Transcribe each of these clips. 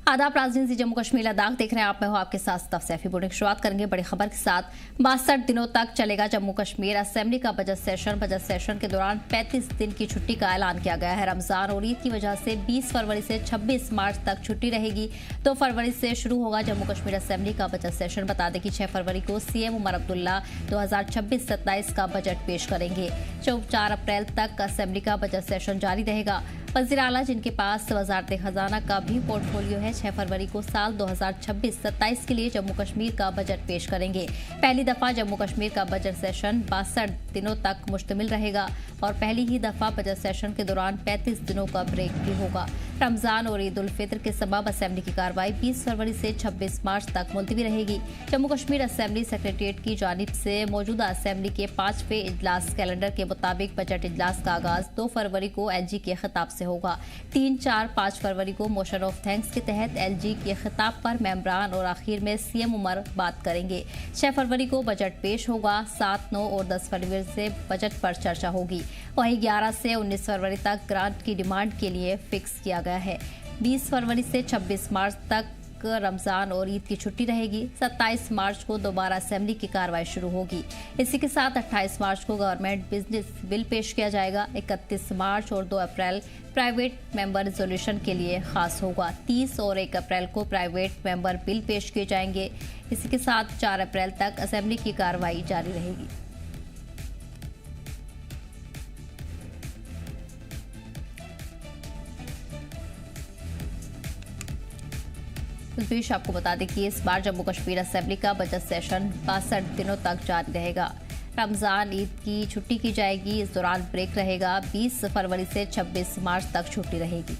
आदाब राजनीति जम्मू कश्मीर लद्दाख देख रहे हैं आप। मैं हूं आपके साथ सतफ सैफी। बुलेटिन की शुरुआत करेंगे बड़ी खबर के साथ। 62 दिनों तक चलेगा जम्मू कश्मीर असेंबली का बजट सेशन के दौरान 35 दिन की छुट्टी का ऐलान किया गया है। रमजान और ईद की वजह से 20 फरवरी से 26 मार्च तक छुट्टी रहेगी। 2 फरवरी से शुरू होगा जम्मू कश्मीर असेंबली का बजट सेशन। बता दें कि 6 फरवरी को सीएम उमर अब्दुल्ला 2026-27 का बजट पेश करेंगे। 4 अप्रैल तक असेंबली का बजट सेशन जारी रहेगा। वज़ीर आला जिनके पास वज़ारत खजाना का भी पोर्टफोलियो है, 6 फरवरी को साल 2026-27 के लिए जम्मू कश्मीर का बजट पेश करेंगे। पहली दफा जम्मू कश्मीर का बजट सेशन 62 दिनों तक मुश्तमिल रहेगा और पहली ही दफा बजट सेशन के दौरान 35 दिनों का ब्रेक भी होगा। रमजान और ईद उल फितर के सबब असेंबली की कार्रवाई 20 फरवरी से 26 मार्च तक मुलतवी रहेगी। जम्मू कश्मीर असेंबली सेक्रेटेरिएट की जानिब से मौजूदा असेंबली के 5वें इजलास कैलेंडर के मुताबिक बजट इजलास का आगाज 2 फरवरी को एलजी के खिताब से होगा। 3, 4, 5 फरवरी को मोशन ऑफ थैंक्स के तहत एलजी के खिताब पर मेंबरान और आखिर में सीएम उमर बात करेंगे। 6 फरवरी को बजट पेश होगा। 7, 9 और 10 फरवरी से बजट पर चर्चा होगी। वहीं 11 से 19 फरवरी तक ग्रांट की डिमांड के लिए फिक्स किया गया है। 20 फरवरी से 26 मार्च तक रमजान और ईद की छुट्टी रहेगी। 27 मार्च को दोबारा असेंबली की कार्रवाई शुरू होगी। इसी के साथ 28 मार्च को गवर्नमेंट बिजनेस बिल पेश किया जाएगा। 31 मार्च और 2 अप्रैल प्राइवेट मेंबर रिजोल्यूशन के लिए खास होगा। 30 और 1 अप्रैल को प्राइवेट मेंबर बिल पेश किए जाएंगे। इसी के साथ 4 अप्रैल तक असेंबली की कार्रवाई जारी रहेगी। इस बीच आपको बता दें कि इस बार जम्मू कश्मीर असेंबली का बजट सेशन 62 दिनों तक जारी रहेगा। रमजान ईद की छुट्टी की जाएगी। इस दौरान ब्रेक रहेगा। 20 फरवरी से 26 मार्च तक छुट्टी रहेगी।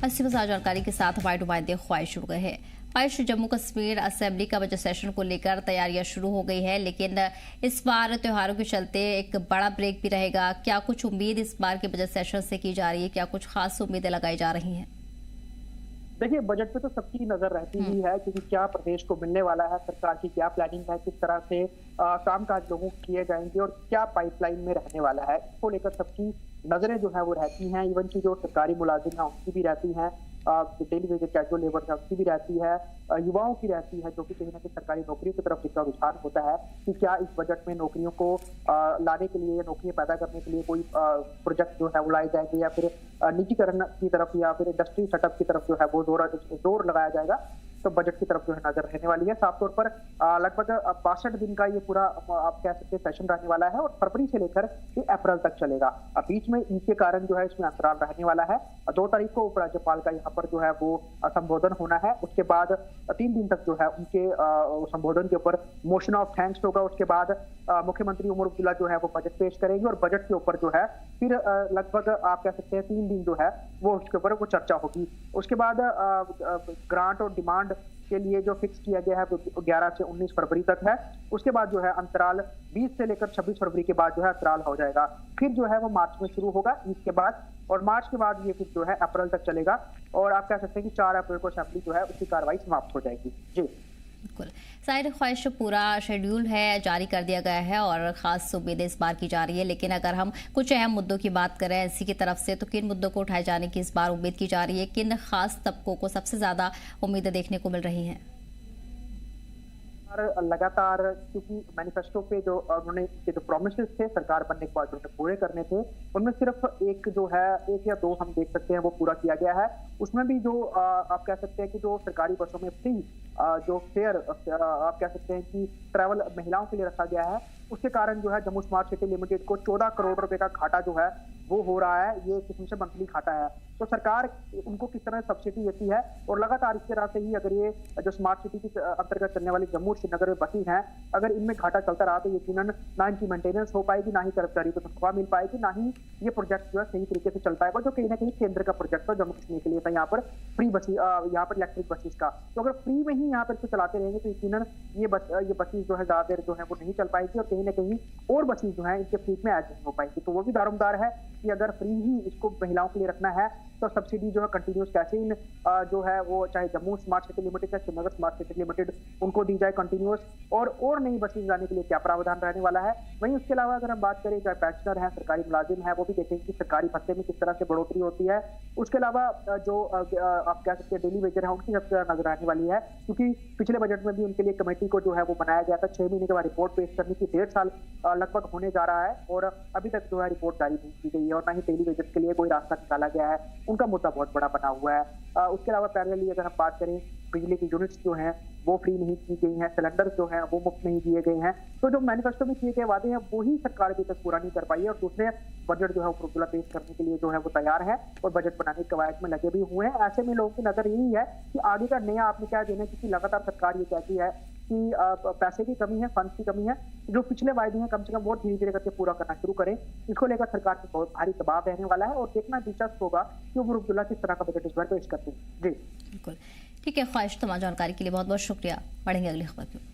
अस्सी मज़ा जानकारी के साथ हमारे नुमाइंदे ख्वाहिश जुड़ गए हैं। ख्वाहिश, जम्मू कश्मीर असेंबली का बजट सेशन को लेकर तैयारियां शुरू हो गई है, लेकिन इस बार त्योहारों के चलते एक बड़ा ब्रेक भी रहेगा। क्या कुछ उम्मीद इस बार के बजट सेशन से की जा रही है? क्या कुछ खास उम्मीदें लगाई जा रही हैं? देखिए, बजट पे तो सबकी नजर रहती ही है, क्योंकि क्या प्रदेश को मिलने वाला है, सरकार की क्या प्लानिंग है, किस तरह से कामकाज लोगों को किए जाएंगे और क्या पाइपलाइन में रहने वाला है, इसको लेकर सबकी नजरें जो है वो रहती हैं। इवन की जो सरकारी मुलाजिम है उनकी भी रहती हैं, डेली वेजेस कैजुअल लेबर है उसकी भी रहती है, युवाओं की रहती है, जो कि कहीं ना कहीं सरकारी नौकरियों की तरफ जिसका रुझान होता है कि क्या इस बजट में नौकरियों को लाने के लिए, नौकरियां पैदा करने के लिए कोई प्रोजेक्ट जो है वो लाए जाएंगे या फिर निजीकरण की तरफ या फिर इंडस्ट्री सेटअप की तरफ जो है वो जोर लगाया जाएगा। तो बजट की तरफ जो है नजर रहने वाली है। साफ तौर पर लगभग 62 दिन का ये पूरा आप कह सकते हैं सेशन रहने वाला है और फरवरी से लेकर ये अप्रैल तक चलेगा। बीच में ईद के कारण जो है इसमें अंतराल रहने वाला है। 2 तारीख को उपराज्यपाल का यहाँ पर जो है वो संबोधन होना है। उसके बाद 3 दिन तक जो है उनके संबोधन के ऊपर मोशन ऑफ थैंक्स होगा। उसके बाद मुख्यमंत्री उमर अब्दुल्ला जो है वो बजट पेश करेंगे और बजट के ऊपर जो है फिर लगभग आप कह सकते हैं 3 दिन जो है वो उसके ऊपर वो चर्चा होगी। उसके बाद ग्रांट और डिमांड के लिए जो फिक्स किया गया है वो 11 से 19 फरवरी तक है। उसके बाद जो है अंतराल 20 से लेकर 26 फरवरी के बाद जो है अंतराल हो जाएगा। फिर जो है वो मार्च में शुरू होगा ईद के बाद, और मार्च के बाद ये फिर जो है अप्रैल तक चलेगा और आप कह सकते हैं कि 4 अप्रैल को असेंबली जो है उसकी कार्रवाई समाप्त हो जाएगी। जी बिल्कुल, जाहिर ख्वाहिश पूरा शेड्यूल है जारी कर दिया गया है और खास उम्मीदें इस बार की जा रही है। लेकिन अगर हम कुछ अहम मुद्दों की बात करें एनसी की तरफ से, तो किन मुद्दों को उठाए जाने की इस बार उम्मीद की जा रही है? किन खास तबकों को सबसे ज्यादा उम्मीदें देखने को मिल रही हैं? लगातार क्योंकि मैनिफेस्टो पे जो उन्होंने जो प्रोमिसेस थे सरकार बनने के बाद उन्होंने पूरे करने थे, उनमें सिर्फ एक जो है 1 या 2 हम देख सकते हैं वो पूरा किया गया है। उसमें भी जो आप कह सकते हैं कि जो सरकारी बसों में फ्री जो फेयर आप कह सकते हैं कि ट्रैवल महिलाओं के लिए रखा गया है, उसके कारण जो है जम्मू स्मार्ट सिटी लिमिटेड को 14 करोड़ रुपए का घाटा जो है वो हो रहा है। ये किस्म से मंथली घाटा है। तो सरकार उनको किस तरह सब्सिडी देती है और लगातार इस तरह से ही अगर ये जो स्मार्ट सिटी के अंतर्गत चलने वाली जम्मू श्रीनगर में बसें हैं, अगर इनमें घाटा चलता रहा तो यकीनन ना इनकी मेंटेनेंस हो पाएगी, ना ही कर्मचारी को तनख्वाह मिल पाएगी, ना ही ये प्रोजेक्ट जो है सही तरीके से चल पाएगा, जो कहीं ना कहीं केंद्र का प्रोजेक्ट है जम्मू कश्मीर के लिए था। यहाँ पर फ्री बसें, यहाँ पर इलेक्ट्रिक बसेस का, तो अगर फ्री में ही यहाँ पर इसको चलाते रहेंगे तो यकीनन ये बसेस जो है ज्यादा देर जो है वो नहीं चल पाएगी और कहीं ना कहीं और बसेस जो है इनके फ्लीट में ऐड नहीं हो पाएगी। तो वो भी दारोमदार है कि अगर फ्री ही इसको महिलाओं के लिए रखना है तो सब्सिडी जो है कंटिन्यूस कैसे इन जो है वो चाहे जम्मू स्मार्ट सिटी लिमिटेड या श्रीनगर स्मार्ट सिटी लिमिटेड उनको दी जाए कंटिन्यूस, और नई बसें लाने के लिए क्या प्रावधान रहने वाला है। वहीं उसके अलावा अगर हम बात करें, चाहे पेंशनर है, सरकारी मुलाजिम है, वो भी देखेंगे कि सरकारी भत्ते में किस तरह से बढ़ोतरी होती है। उसके अलावा जो आप कह सकते हैं डेली वेजर है, उनकी सबसे ज्यादा नजर आने वाली है, क्योंकि पिछले बजट में भी उनके लिए कमेटी को जो है वो बनाया गया था। 6 महीने के बाद रिपोर्ट पेश करने की 1.5 साल लगभग होने जा रहा है, और अभी तक जो है रिपोर्ट जारी नहीं की गई है, और ना ही डेली वेजर के लिए कोई रास्ता निकाला गया है। उनका मुद्दा बहुत बड़ा बना हुआ है। उसके अलावा पैरेलली अगर हम बात करें, बिजली की यूनिट्स जो हैं वो फ्री नहीं की गई हैं, सिलेंडर जो हैं वो मुफ्त नहीं दिए गए हैं। तो जो मैनिफेस्टो में किए गए वादे हैं वही सरकार अभी तक पूरा नहीं कर पाई है, और दूसरे बजट जो है वो पेश करने के लिए जो है वो तैयार है और बजट बनाने की कवायद में लगे भी हुए हैं। ऐसे में लोगों की नजर यही है कि आगे का नया आपने क्या देना है, क्योंकि लगातार सरकार ये कहती है कि पैसे की कमी है, फंड की कमी है। जो पिछले वायदे हैं कम से कम वो धीरे धीरे करके पूरा करना शुरू करें। इसको लेकर सरकार पर बहुत भारी दबाव रहने वाला है, और देखना दिलचस्प होगा कि उमर अब्दुल्ला किस तरह का बजट इस बार पेश करते हैं। जी बिल्कुल ठीक है ख्वाहिश, तमाम जानकारी के लिए बहुत बहुत शुक्रिया। बढ़ेंगे अगली खबर की।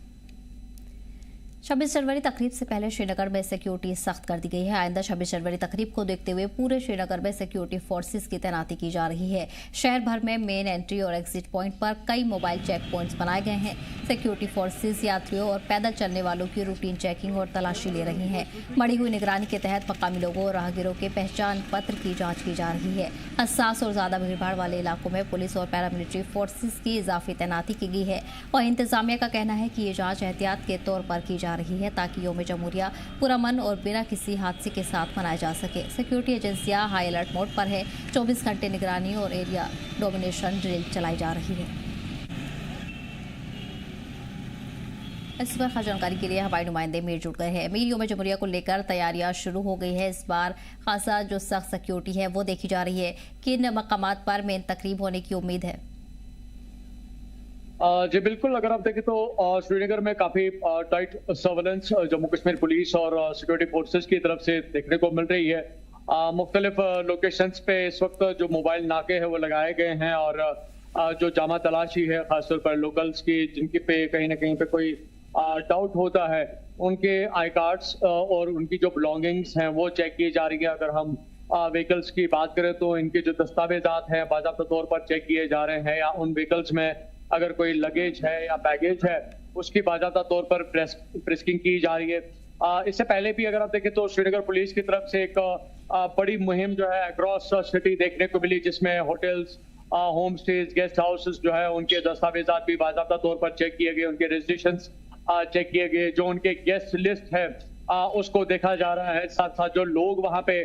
26 जनवरी तकरीब से पहले श्रीनगर में सिक्योरिटी सख्त कर दी गई है। आइंदा 26 जनवरी तकरीब को देखते हुए पूरे श्रीनगर में सिक्योरिटी फोर्सेस की तैनाती की जा रही है। शहर भर में मेन एंट्री और एग्जिट पॉइंट पर कई मोबाइल चेक पॉइंट्स बनाए गए हैं। सिक्योरिटी फोर्सेस यात्रियों और पैदल चलने वालों की रूटीन चेकिंग और तलाशी ले रही हैं। बढ़ी हुई निगरानी के तहत मकामी लोगों और राहगीरों के पहचान पत्र की जाँच की जा रही है। हसास और ज्यादा भीड़भाड़ वाले इलाकों में पुलिस और पैरामिलिट्री फोर्सेस की इजाफी तैनाती की गई है, और इंतजामिया का कहना है कि ये जाँच एहतियात के तौर पर की जा रही है ताकि यौम जमहूरिया पुरअमन और बिना किसी हादसे के साथ मनाया जा सके। सिक्योरिटी एजेंसियां हाई अलर्ट मोड पर है। 24 घंटे निगरानी और एरिया डोमिनेशन ड्रिल चलाई जा रही है। इस पर खास जानकारी के लिए हमारे नुमाइंदे मीर जुड़ गए हैं। मीर, यौम जमहूरिया को लेकर तैयारियां शुरू हो गई है। इस बार खासा जो सख्त सिक्योरिटी है वो देखी जा रही है। किन मकामात पर मेन तकरीब होने की उम्मीद है? जी बिल्कुल, अगर आप देखें तो श्रीनगर में काफी tight surveillance Jammu Kashmir police और सिक्योरिटी फोर्सेस की तरफ से देखने को मिल रही है। मुख्तलिफ लोकेशंस पे इस वक्त जो मोबाइल नाके हैं वो लगाए गए हैं, और जो जामा तलाशी है खासतौर पर लोकल्स की, जिनकी पे कहीं ना कहीं पे कोई डाउट होता है, उनके आई कार्ड्स और उनकी जो बिलोंगिंग्स हैं वो चेक की जा रही है। अगर हम व्हीकल्स की बात करें तो इनके जो दस्तावेजात हैं बाकायदा तौर पर चेक किए जा रहे हैं, या उन व्हीकल्स में अगर कोई लगेज है या बैगेज है उसकी बाकायदा तौर पर फ्रिस्किंग की जा रही है। इससे पहले भी अगर आप देखें तो श्रीनगर पुलिस की तरफ से एक बड़ी मुहिम जो है अक्रॉस सिटी देखने को मिली, जिसमें hotels, home stage, guest houses जो है उनके दस्तावेजात भी बाकायदा तौर पर चेक किए गए, उनके रेजिस्ट्रेशंस चेक किए गए, जो उनके गेस्ट लिस्ट है उसको देखा जा रहा है। साथ साथ जो लोग वहां पे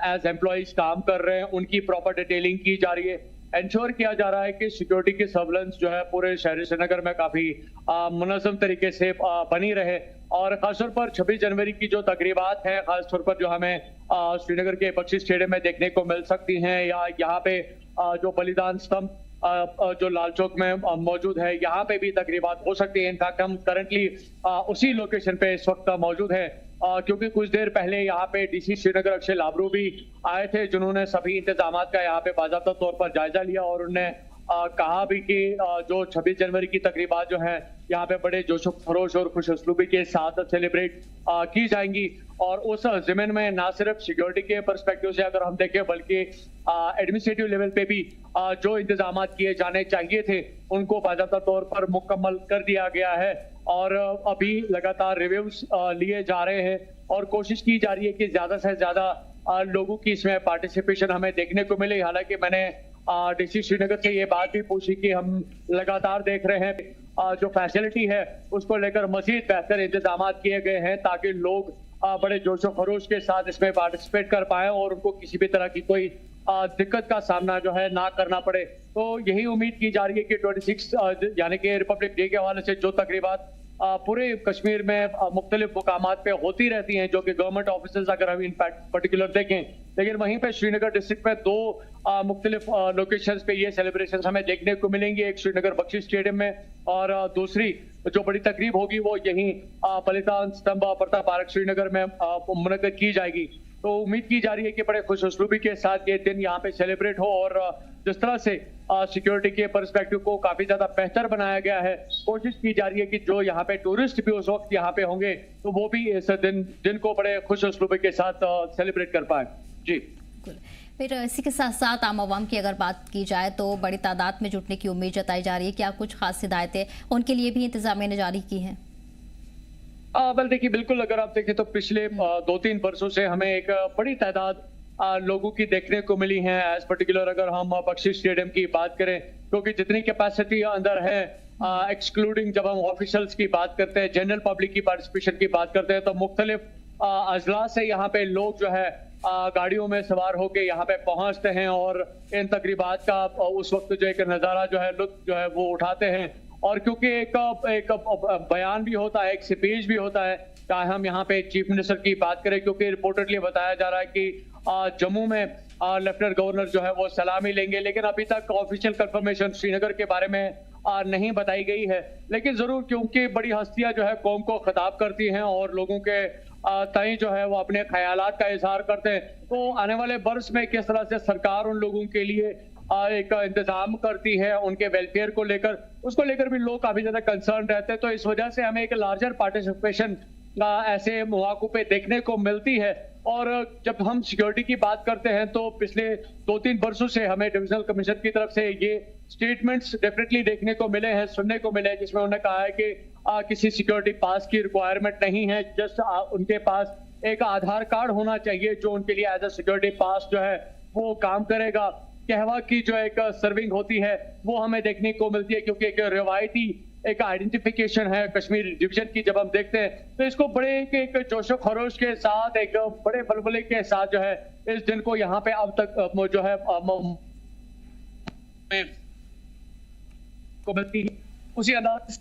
एज एम्प्लॉइज काम कर रहे हैं उनकी प्रॉपर डिटेलिंग की जा रही है। इंश्योर किया जा रहा है कि सिक्योरिटी की सर्वेलेंस जो है पूरे शहर श्रीनगर में काफी मुनज़्ज़म तरीके से बनी रहे। और खासतौर पर 26 जनवरी की जो तकरीबात हैं खासतौर पर जो हमें श्रीनगर के बख्शी स्टेडियम में देखने को मिल सकती हैं, या यहाँ पे जो बलिदान स्तंभ जो लाल चौक में मौजूद है यहाँ पे भी तकरीबात हो सकती है। इनफैक्ट हम करंटली उसी लोकेशन पे इस वक्त मौजूद है, क्योंकि कुछ देर पहले यहाँ पे डीसी श्रीनगर अक्षय लाबरू भी आए थे, जिन्होंने सभी इंतजाम का यहाँ पे बाकायदा तौर पर जायजा लिया, और उन्होंने कहा भी कि जो 26 जनवरी की तकरीबात जो है यहाँ पे बड़े जोशो खरोश और खुश उसलूबी के साथ सेलिब्रेट की जाएंगी। और उस जिम्न में ना सिर्फ सिक्योरिटी के पर्सपेक्टिव से अगर हम देखें, बल्कि एडमिनिस्ट्रेटिव लेवल पे भी जो इंतजाम किए जाने चाहिए थे उनको बाकायदा तौर पर मुकम्मल कर दिया गया है। और अभी लगातार रिव्यूज लिए जा रहे हैं और कोशिश की जा रही है कि ज्यादा से ज्यादा लोगों की इसमें पार्टिसिपेशन हमें देखने को मिले। हालांकि मैंने डीसी श्रीनगर से ये बात भी पूछी कि हम लगातार देख रहे हैं जो फैसिलिटी है उसको लेकर मजीद बेहतर इंतजाम किए गए हैं, ताकि लोग बड़े जोशो खरोश के साथ इसमें पार्टिसिपेट कर पाए और उनको किसी भी तरह की कोई दिक्कत का सामना जो है ना करना पड़े। तो यही उम्मीद की जा रही है कि 26 यानी कि रिपब्लिक डे के हवाले से जो तकरीबात पूरे कश्मीर में मुख्तलिफ मुकामात पे होती रहती हैं, जो कि गवर्नमेंट ऑफिस अगर हम इन पर्टिकुलर देखें, लेकिन वहीं पे श्रीनगर डिस्ट्रिक्ट में दो मुख्तलिफ लोकेशंस पे ये सेलिब्रेशन हमें देखने को मिलेंगी। एक श्रीनगर बख्शी स्टेडियम में, और दूसरी जो बड़ी तकरीब होगी वो यहीं बलिदान स्तंभ प्रताप पार्क श्रीनगर में मुनक्कद की जाएगी। तो उम्मीद की जा रही है कि बड़े खुश उसलूबी के साथ ये दिन यहाँ पे सेलिब्रेट हो, और जिस तरह से सिक्योरिटी के पर्सपेक्टिव को काफी ज्यादा बेहतर बनाया गया है, कोशिश की जा रही है कि जो यहाँ पे टूरिस्ट भी उस वक्त यहाँ पे होंगे तो वो भी इस दिन को बड़े खुश उसलूबी के साथ सेलिब्रेट कर पाए। जी फिर इसी के साथ साथ आम आवाम की अगर बात की जाए तो बड़ी तादाद में जुटने की उम्मीद जताई जा रही है। क्या कुछ खास हिदायतें उनके लिए भी इंतजामिया ने जारी की हैं? वेल देखिए, बिल्कुल अगर आप देखें तो पिछले 2-3 वर्षों से हमें एक बड़ी तादाद लोगों की देखने को मिली है। एज पर्टिकुलर अगर हम बख्शी स्टेडियम की बात करें, क्योंकि जितनी कैपेसिटी अंदर है, एक्सक्लूडिंग जब हम ऑफिशियल्स की बात करते हैं, जनरल पब्लिक की पार्टिसिपेशन की बात करते हैं, तो मुख्तलिफ अजला से यहाँ पे लोग जो है गाड़ियों में सवार होकर यहाँ पे पहुंचते हैं और इन तकरीबात का उस वक्त जो एक नज़ारा जो है, लुत्फ जो है वो उठाते हैं। और क्योंकि एक बयान भी होता है, एक स्पीच भी होता है, चाहे हम यहाँ पे चीफ मिनिस्टर की बात करें, क्योंकि रिपोर्टेडली बताया जा रहा है कि जम्मू में लेफ्टिनेंट गवर्नर जो है वो सलामी लेंगे, लेकिन अभी तक ऑफिशियल कंफर्मेशन श्रीनगर के बारे में नहीं बताई गई है। लेकिन जरूर क्योंकि बड़ी हस्तियां जो है कौम को खिताब करती हैं और लोगों के तय जो है वो अपने ख्यालात का इजहार करते हैं, तो आने वाले बरस में किस तरह से सरकार उन लोगों के लिए एक इंतजाम करती है उनके वेलफेयर को लेकर, उसको लेकर भी लोग काफी ज्यादा कंसर्न रहते हैं। तो इस वजह से हमें एक लार्जर पार्टिसिपेशन ऐसे मौकों पे देखने को मिलती है। और जब हम सिक्योरिटी की बात करते हैं तो पिछले 2-3 वर्षों से हमें डिविजनल कमिश्नर की तरफ से ये स्टेटमेंट्स डेफिनेटली देखने को मिले हैं, सुनने को मिले हैं, जिसमें उन्होंने कहा है कि किसी सिक्योरिटी पास की रिक्वायरमेंट नहीं है, जस्ट उनके पास एक आधार कार्ड होना चाहिए जो उनके लिए एज ए सिक्योरिटी पास जो है वो काम करेगा। कहवा की जो एक सर्विंग होती है वो हमें देखने को मिलती है, क्योंकि एक रिवायती एक आइडेंटिफिकेशन है कश्मीर डिवीजन की। जब हम देखते हैं तो इसको बड़े एक जोशो खरोश के साथ, एक बड़े बलबले के साथ जो है इस दिन को यहाँ पे अब तक जो है को मिलती है। उसी अंदाज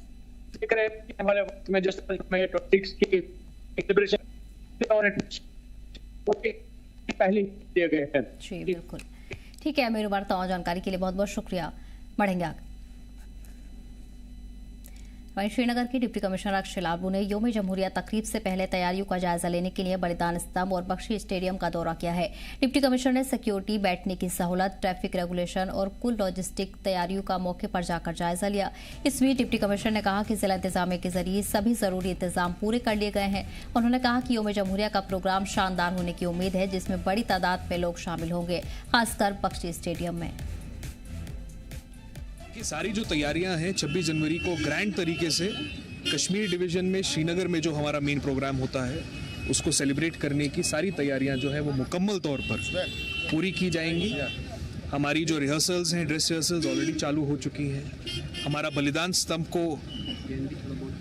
वाले वक्त में जस्ट में 26 की सेलिब्रेशन और पहले दिए गए हैं। जी बिल्कुल ठीक है, मेरी वार्ता और जानकारी के लिए बहुत बहुत शुक्रिया। बढ़ेंगे आगे। वहीं श्रीनगर के डिप्टी कमिश्नर अक्षय लालबू ने योम जमहूरिया तकरीब से पहले तैयारियों का जायजा लेने के लिए बलिदान स्तंभ और बख्शी स्टेडियम का दौरा किया है। डिप्टी कमिश्नर ने सिक्योरिटी, बैठने की सहूलत, ट्रैफिक रेगुलेशन और कुल लॉजिस्टिक तैयारियों का मौके पर जाकर जायजा लिया। इस बीच डिप्टी कमिश्नर ने कहा कि जिला इंतजामिया के जरिए सभी जरूरी इंतजाम पूरे कर लिए गए हैं। उन्होंने कहा कि योम जमहूरिया का प्रोग्राम शानदार होने की उम्मीद है, जिसमें बड़ी तादाद में लोग शामिल होंगे, खासकर बख्शी स्टेडियम में। ये सारी जो तैयारियां हैं 26 जनवरी को ग्रैंड तरीके से कश्मीर डिवीजन में श्रीनगर में जो हमारा मेन प्रोग्राम होता है उसको सेलिब्रेट करने की सारी तैयारियां जो है वो मुकम्मल तौर पर पूरी की जाएंगी। हमारी जो रिहर्सल्स हैं, ड्रेस रिहर्सल्स ऑलरेडी चालू हो चुकी हैं। हमारा बलिदान स्तंभ को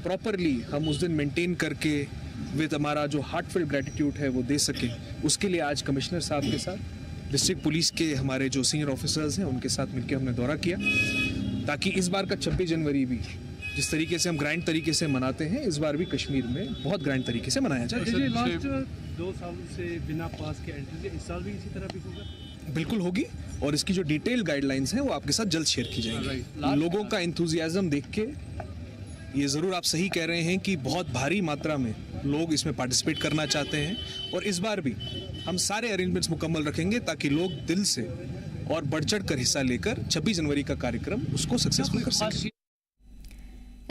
प्रॉपरली हम उस दिन मेंटेन करके विद हमारा जो हार्टफुल ग्रेटिट्यूड है वो दे सकें, उसके लिए आज कमिश्नर साहब के साथ डिस्ट्रिक्ट पुलिस के हमारे जो सीनियर ऑफिसर्स हैं उनके साथ मिलकर हमने दौरा किया, ताकि इस बार का 26 जनवरी भी जिस तरीके से हम ग्रैंड तरीके से मनाते हैं, इस बार भी कश्मीर में बहुत ग्रैंड तरीके से मनाया जाए। लास्ट 2 साल से बिना पास के एंट्री, इस साल भी इसी तरह भी होगा? बिल्कुल होगी, और इसकी जो डिटेल गाइडलाइंस हैं वो आपके साथ जल्द शेयर की जाएंगी। लोगों का एंथुजियाज्म देख के ये ज़रूर आप सही कह रहे हैं कि बहुत भारी मात्रा में लोग इसमें पार्टिसिपेट करना चाहते हैं, और इस बार भी हम सारे अरेंजमेंट्स मुकम्मल रखेंगे ताकि लोग दिल से और बढ़ चढ़ कर हिस्सा लेकर 26 जनवरी का कार्यक्रम उसको सक्सेसफुल कर सकें।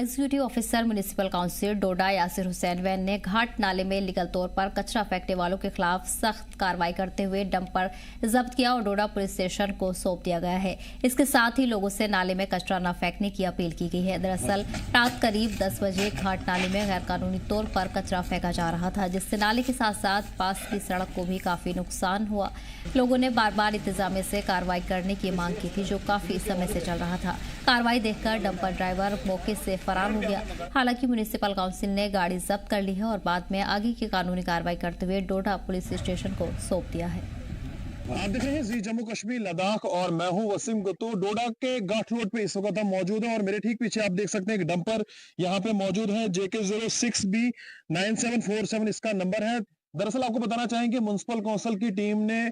एग्जीक्यूटिव ऑफिसर म्युनिसिपल काउंसिल डोडा यासिर हुसैन वैन ने घाट नाले में लीगल तौर पर कचरा फेंकने वालों के खिलाफ सख्त कार्रवाई करते हुए डंपर जब्त किया और डोडा पुलिस स्टेशन को सौंप दिया गया है। इसके साथ ही लोगों से नाले में कचरा न फेंकने की अपील की गई है। दरअसल रात करीब 10 बजे घाट नाले में गैर कानूनी तौर पर कचरा फेंका जा रहा था, जिससे नाले के साथ साथ पास की सड़क को भी काफी नुकसान हुआ। लोगों ने बार बार इंतजामिया से कार्रवाई करने की मांग की थी, जो काफी समय से चल रहा था। कार्रवाई देखकर डंपर ड्राइवर मौके से फरार हो गया। हालांकि म्युनिसिपल काउंसिल ने गाड़ी जब्त कर ली है और बाद में आगे की कानूनी कार्रवाई करते हुए डोडा पुलिस स्टेशन को सौंप दिया है। आप देख रहे हैं जी जम्मू कश्मीर लद्दाख और मैं हूं वसीम गुत्तू। डोडा के गाठ रोड पे इस वक्त हम मौजूद हैं और मेरे ठीक पीछे आप देख सकते हैं एक डंपर यहाँ पे मौजूद है। JK06B9747 इसका नंबर है। दरअसल आपको बताना चाहेंगे म्युनिसिपल काउंसिल की टीम ने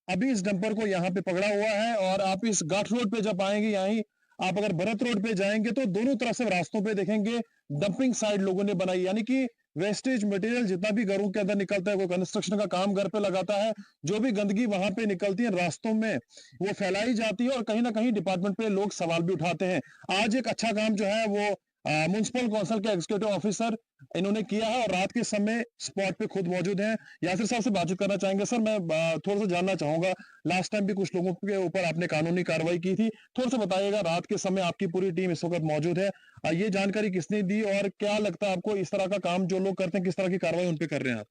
अभी इस डंपर को यहाँ पे पकड़ा हुआ है, और आप इस गाठ रोड पे जब आएंगे, यहीं आप अगर भरत रोड पे जाएंगे तो दोनों तरफ से रास्तों पे देखेंगे डंपिंग साइड लोगों ने बनाई, यानी कि वेस्टेज मटेरियल जितना भी घरों के अंदर निकलता है, कोई कंस्ट्रक्शन का काम घर पे लगाता है, जो भी गंदगी वहां पे निकलती है रास्तों में वो फैलाई जाती है, और कहीं ना कहीं डिपार्टमेंट पे लोग सवाल भी उठाते हैं। आज एक अच्छा काम जो है वो म्युनिसिपल कौंसिल के एग्जीक्यूटिव ऑफिसर इन्होंने किया है और रात के समय स्पॉट पे खुद मौजूद हैं। यासिर साहब से बातचीत करना चाहेंगे। सर, मैं थोड़ा सा जानना चाहूंगा, लास्ट टाइम भी कुछ लोगों के ऊपर आपने कानूनी कार्रवाई की थी, थोड़ा सा बताइएगा, रात के समय आपकी पूरी टीम इस वक्त मौजूद है, ये जानकारी किसने दी और क्या लगता है आपको इस तरह का काम जो लोग करते हैं, किस तरह की कार्रवाई उन पे कर रहे हैं आप?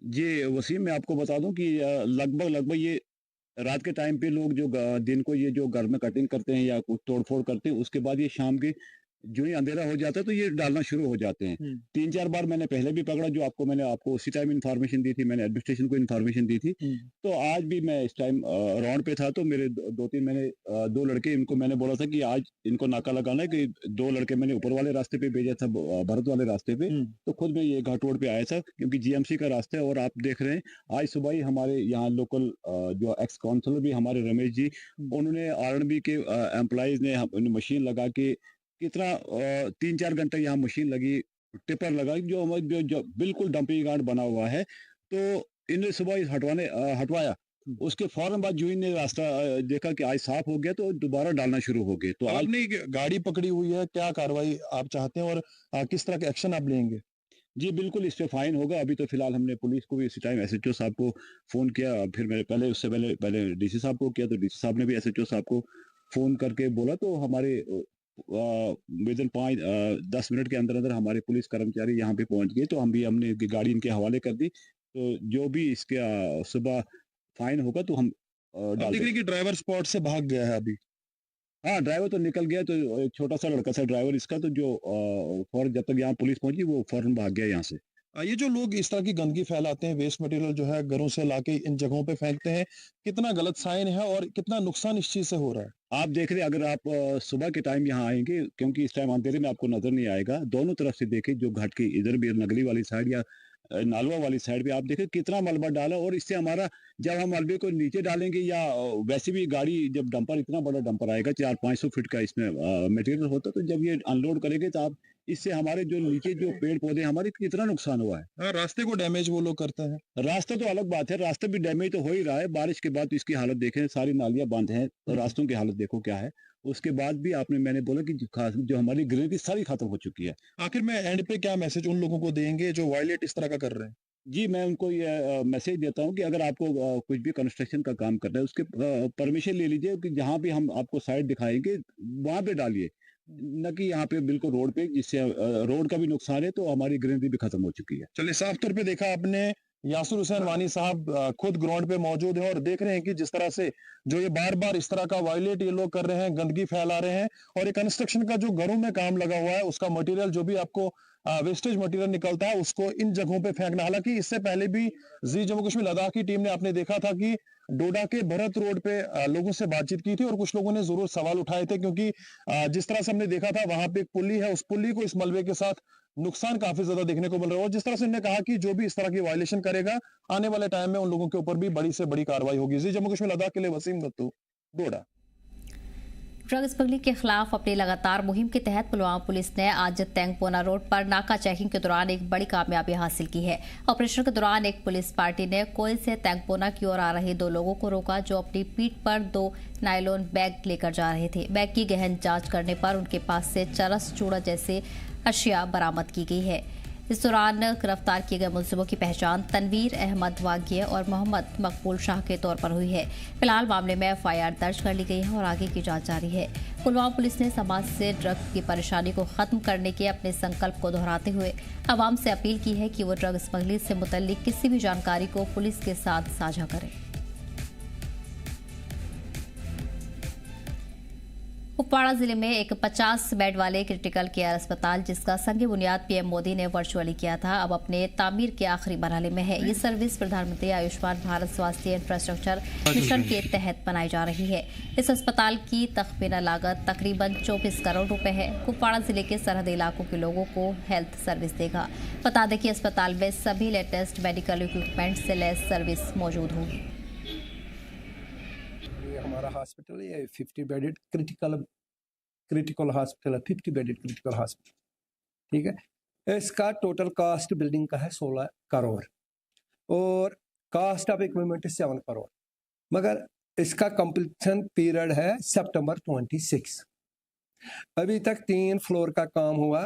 जी वसीम, मैं आपको बता दूं कि लगभग लगभग ये रात के टाइम पे लोग जो दिन को ये जो घर में कटिंग करते हैं या कुछ तोड़फोड़ करते हैं, उसके बाद ये शाम के जो ही अंधेरा हो जाता है तो ये डालना शुरू हो जाते हैं। 3-4 बार मैंने पहले भी पकड़ा, जो मैंने आपको उसी टाइम इन्फॉर्मेशन दी थी, मैंने एडमिनिस्ट्रेशन को इन्फॉर्मेशन दी थी। तो आज भी मैं इस टाइम राउंड पे था, तो मेरे 2-3 मैंने 2 लड़के, इनको मैंने बोला था कि आज इनको नाका लगाना है, कि 2 लड़के मैंने ऊपर वाले रास्ते पे भेजा था, भरत वाले रास्ते पे। तो खुद मैं ये घाट रोड पे आया था क्योंकि जीएमसी का रास्ता है। और आप देख रहे हैं आज सुबह ही हमारे यहाँ लोकल जो एक्स काउंसलर भी हमारे रमेश जी, उन्होंने आरएनबी के एम्प्लॉइज ने मशीन लगा के कितना 3-4 घंटे यहाँ मशीन लगी, टिपर लगा, जो हमारे जो बिल्कुल डंपिंग यार्ड बना हुआ है। तो इन्हें सुबह हटवाया। उसके फौरन बाद जो इन्हें रास्ता देखा कि आज साफ हो गया, तो दोबारा डालना शुरू हो गए। तो आज आपने गाड़ी पकड़ी हुई है, क्या कार्रवाई आप चाहते हैं और किस तरह के एक्शन आप लेंगे? जी बिल्कुल, इस पे फाइन होगा। अभी तो फिलहाल हमने पुलिस को भी इसी टाइम एसएचओ साहब को फोन किया, फिर मैंने उससे पहले डीसी साहब को किया, तो डीसी साहब ने भी एसएचओ साहब को फोन करके बोला, तो हमारे विद इन 5-10 मिनट के अंदर अंदर हमारे पुलिस कर्मचारी यहाँ पे पहुंच गए। तो हमने गाड़ी इनके हवाले कर दी। तो जो भी इसके सुबह फाइन होगा तो हम डाल देंगे। कि ड्राइवर स्पॉट से भाग गया है अभी। हाँ, ड्राइवर तो निकल गया। तो एक छोटा सा लड़का था ड्राइवर इसका, तो जो फौरन जब तक यहाँ पुलिस पहुंची वो फौरन भाग गया यहाँ से। ये जो लोग इस तरह की गंदगी फैलाते हैं, वेस्ट मटेरियल जो है घरों से लाके इन जगहों पे फेंकते हैं, कितना गलत साइन है और कितना नुकसान इस चीज से हो रहा है? आप देख रहे हैं, अगर आप सुबह के टाइम यहाँ आएंगे, क्योंकि इस टाइम अंधेरे में आपको नजर नहीं आएगा, दोनों तरफ से देखें, जो घाट की इधर भी नगली वाली साइड या नालवा वाली साइड पे आप देखें कितना मलबा डाला। और इससे हमारा, जब हम मलबे को नीचे डालेंगे या वैसे भी गाड़ी, जब डंपर, इतना बड़ा डंपर आएगा 400-500 फीट का इसमें मटेरियल होता, तो जब ये अनलोड करेंगे तो आप इससे हमारे जो नीचे जो पेड़ पौधे हमारे कितना नुकसान हुआ है। हाँ, रास्ते को डैमेज वो लोग करते हैं। रास्ता तो अलग बात है, रास्ता भी डैमेज तो हो ही रहा है। बारिश के बाद तो इसकी हालत देखें, सारी नालियां बंद हैं, तो रास्तों की हालत देखो क्या है। उसके बाद भी मैंने बोला कि जो हमारी ग्रीनरी सारी खत्म हो चुकी है। आखिर में एंड पे क्या मैसेज उन लोगों को देंगे जो वायलेट इस तरह का कर रहे हैं? जी, मैं उनको ये मैसेज देता हूँ कि अगर आपको कुछ भी कंस्ट्रक्शन का काम करना है, उसके परमिशन ले लीजिए, कि जहाँ भी हम आपको साइट दिखाएंगे वहां पे डालिए, न कि यहाँ पे बिल्कुल रोड पे, जिससे रोड का भी नुकसान है, तो हमारी ग्रीनरी भी खत्म हो चुकी है। चलिए, साफ तौर पे देखा आपने, यासिर हुसैन वानी साहब खुद ग्राउंड पे मौजूद हैं और देख रहे हैं कि जिस तरह से जो ये बार बार इस तरह का वायलेट ये लोग कर रहे हैं, गंदगी फैला रहे हैं, और ये कंस्ट्रक्शन का जो घरों में काम लगा हुआ है उसका मटेरियल, जो भी आपको वेस्टेज मटेरियल निकलता है, उसको इन जगहों पे फेंकना। हालांकि इससे पहले भी जी जम्मू कश्मीर लद्दाख की टीम ने, आपने देखा था कि डोडा के भरत रोड पे लोगों से बातचीत की थी और कुछ लोगों ने जरूर सवाल उठाए थे, क्योंकि जिस तरह से हमने देखा था वहां पे एक पुली है, उस पुली को इस मलबे के साथ नुकसान काफी ज्यादा देखने को मिल रहा है। और जिस तरह से उन्होंने कहा कि जो भी इस तरह की वायलेशन करेगा, आने वाले टाइम में उन लोगों के ऊपर भी बड़ी से बड़ी कार्रवाई होगी। जी जम्मू कश्मीर लद्दाख के लिए वसीम गत्तू, डोडा। ड्रग स्मगलिंग के खिलाफ अपनी लगातार मुहिम के तहत पुलवामा पुलिस ने आज तैंगपोना रोड पर नाका चेकिंग के दौरान एक बड़ी कामयाबी हासिल की है। ऑपरेशन के दौरान एक पुलिस पार्टी ने कोयल से तैंगपोना की ओर आ रहे 2 लोगों को रोका, जो अपनी पीठ पर 2 नायलॉन बैग लेकर जा रहे थे। बैग की गहन जांच करने पर उनके पास से चरस, चूड़ा जैसे अशिया बरामद की गई है। इस दौरान गिरफ्तार किए गए मुलजिमों की पहचान तनवीर अहमद वागिया और मोहम्मद मकबूल शाह के तौर पर हुई है। फिलहाल मामले में एफआईआर दर्ज कर ली गई है और आगे की जांच जारी है। पुलवामा पुलिस ने समाज से ड्रग की परेशानी को खत्म करने के अपने संकल्प को दोहराते हुए आवाम से अपील की है कि वो ड्रग स्मगलिंग से मुतल्लिक किसी भी जानकारी को पुलिस के साथ साझा करें। कुपवाड़ा जिले में एक 50 बेड वाले क्रिटिकल केयर अस्पताल, जिसका संग बुनियाद पीएम मोदी ने वर्चुअली किया था, अब अपने तामीर के आखिरी मरहले में है। ये सर्विस प्रधानमंत्री आयुष्मान भारत स्वास्थ्य इंफ्रास्ट्रक्चर मिशन के तहत बनाई जा रही है। इस अस्पताल की तखमीना लागत तकरीबन 24 करोड़ रुपए है। कुपवाड़ा जिले के सरहदी इलाकों के लोगों को हेल्थ सर्विस देगा। बता दें कि अस्पताल में सभी लेटेस्ट मेडिकल इक्विपमेंट से लैस सर्विस मौजूद होगी। हमारा हॉस्पिटल ये 50 बेडेड क्रिटिकल हॉस्पिटल है, 50 बेडेड क्रिटिकल हॉस्पिटल, ठीक है। इसका टोटल कास्ट बिल्डिंग का है 16 करोड़ और कास्ट ऑफ इक्विपमेंट 7 करोड़, मगर इसका कंप्लीशन पीरियड है सितंबर 26। अभी तक 3 फ्लोर का काम हुआ,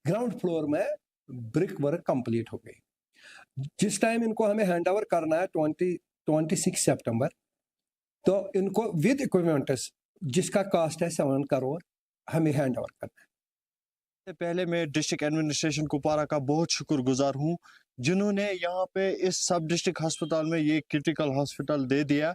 ग्राउंड फ्लोर में ब्रिक वर्क कंप्लीट हो गई। जिस टाइम इनको हमें हैंड ओवर करना है 26 सितंबर, तो इनको विद इक्विपमेंट्स जिसका कॉस्ट है 7 करोड़ हमें हैंड ओवर करना है। पहले मैं डिस्ट्रिक्ट एडमिनिस्ट्रेशन कुपवारा का बहुत शुक्रगुजार हूँ, जिन्होंने यहाँ पे इस सब डिस्ट्रिक्ट अस्पताल में ये क्रिटिकल हॉस्पिटल दे दिया,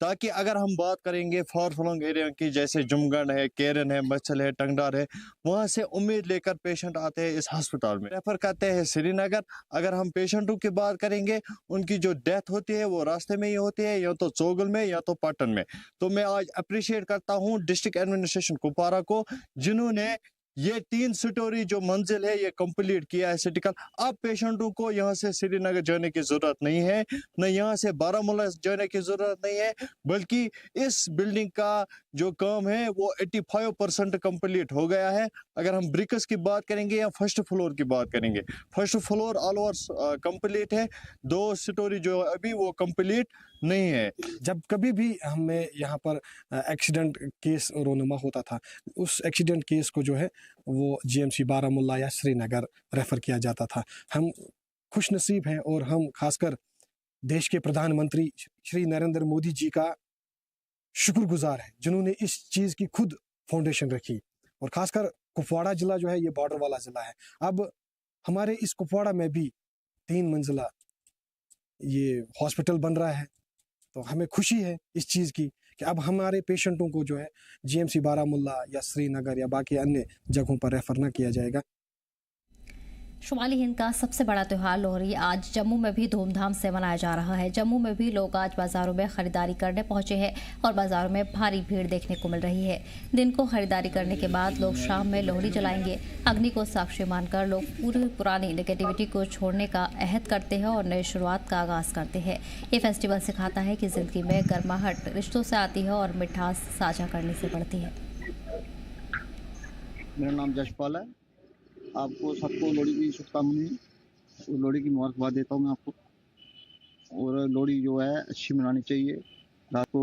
ताकि अगर हम बात करेंगे फार फ्लंग एरिया की, जैसे जुमगढ़ है, केरन है, मच्छल है, टंगडार है, वहाँ से उम्मीद लेकर पेशेंट आते हैं इस अस्पताल में, रेफर करते हैं श्रीनगर। अगर हम पेशेंटों की बात करेंगे, उनकी जो डेथ होती है वो रास्ते में ही होती है, या तो चोगल में या तो पाटन में। तो मैं आज अप्रिशिएट करता हूँ डिस्ट्रिक्ट एडमिनिस्ट्रेशन कुपवारा को, जिन्होंने ये 3 स्टोरी जो मंजिल है ये कंप्लीट किया है सिटिकल। अब पेशेंटों को यहाँ से श्रीनगर जाने की जरूरत नहीं है, न यहाँ से बारामूला जाने की जरूरत नहीं है, बल्कि इस बिल्डिंग का जो काम है वो 85% कंप्लीट हो गया है। अगर हम ब्रिक्स की बात करेंगे या फर्स्ट फ्लोर की बात करेंगे, first floor all over complete है, 2 स्टोरी जो अभी वो कंप्लीट नहीं है। जब कभी भी हमें यहाँ पर एक्सीडेंट केस रोनुमा होता था, उस एक्सीडेंट केस को जो है वो जीएमसी बारामूला या श्रीनगर रेफर किया जाता था। हम खुश नसीब हैं और हम खासकर देश के प्रधानमंत्री श्री नरेंद्र मोदी जी का शुक्रगुजार हैं, जिन्होंने इस चीज़ की खुद फाउंडेशन रखी। और खासकर कुपवाड़ा जिला जो है ये बॉर्डर वाला जिला है। अब हमारे इस कुपवाड़ा में भी 3 मंजिला ये हॉस्पिटल बन रहा है, तो हमें खुशी है इस चीज़ की कि अब हमारे पेशेंटों को जो है जीएमसी बारामूला या श्रीनगर या बाकी अन्य जगहों पर रेफर ना किया जाएगा। शुमाली हिंद का सबसे बड़ा त्यौहार लोहड़ी आज जम्मू में भी धूमधाम से मनाया जा रहा है। जम्मू में भी लोग आज बाजारों में खरीदारी करने पहुंचे हैं और बाजारों में भारी भीड़ देखने को मिल रही है। दिन को खरीदारी करने के बाद लोग शाम में लोहड़ी जलाएंगे। अग्नि को साक्षी मानकर लोग पूरी पुरानी नेगेटिविटी को छोड़ने का अहद करते हैं और नई शुरुआत का आगाज करते हैं। ये फेस्टिवल सिखाता है कि जिंदगी में गर्माहट रिश्तों से आती है और मिठास साझा करने से बढ़ती है। मेरा नाम जशपाल है। आपको सबको लोहड़ी की शुभकामनाएं, लोहड़ी की मुबारकबाद देता हूँ मैं आपको। और लोहड़ी जो है अच्छी मनानी चाहिए। रात को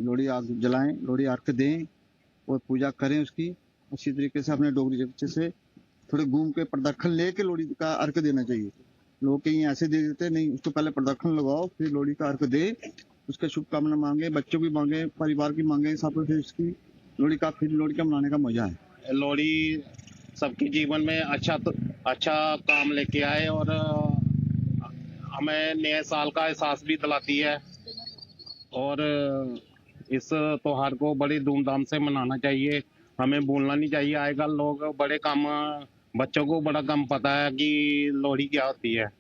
लोहड़ी आग जलाएं, लोहड़ी अर्घ दें और पूजा करें उसकी अच्छी तरीके से। अपने डोगरी बच्चे से थोड़े घूम के प्रदक्षिण लेके लोहड़ी का अर्घ देना चाहिए। लोग कहीं ऐसे दे देते नहीं, उसको पहले प्रदक्षिण लगाओ, फिर लोहड़ी का अर्घ दे, उसके शुभकामना मांगे, बच्चों की मांगे, परिवार की मांगे, सब फिर उसकी लोहड़ी का मनाने का मजा है। लोहड़ी सबके जीवन में अच्छा काम लेके आए और हमें नए साल का एहसास भी दिलाती है। और इस त्योहार को बड़ी धूमधाम से मनाना चाहिए, हमें भूलना नहीं चाहिए। आजकल लोग बच्चों को बड़ा कम पता है कि लोहड़ी क्या होती है।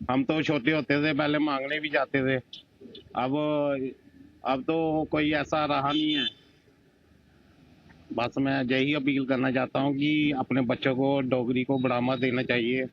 हम तो छोटे होते थे पहले मांगने भी जाते थे, अब तो कोई ऐसा रहा नहीं है। बस मैं यही अपील करना चाहता हूँ कि अपने बच्चों को डोगरी को बढ़ावा देना चाहिए।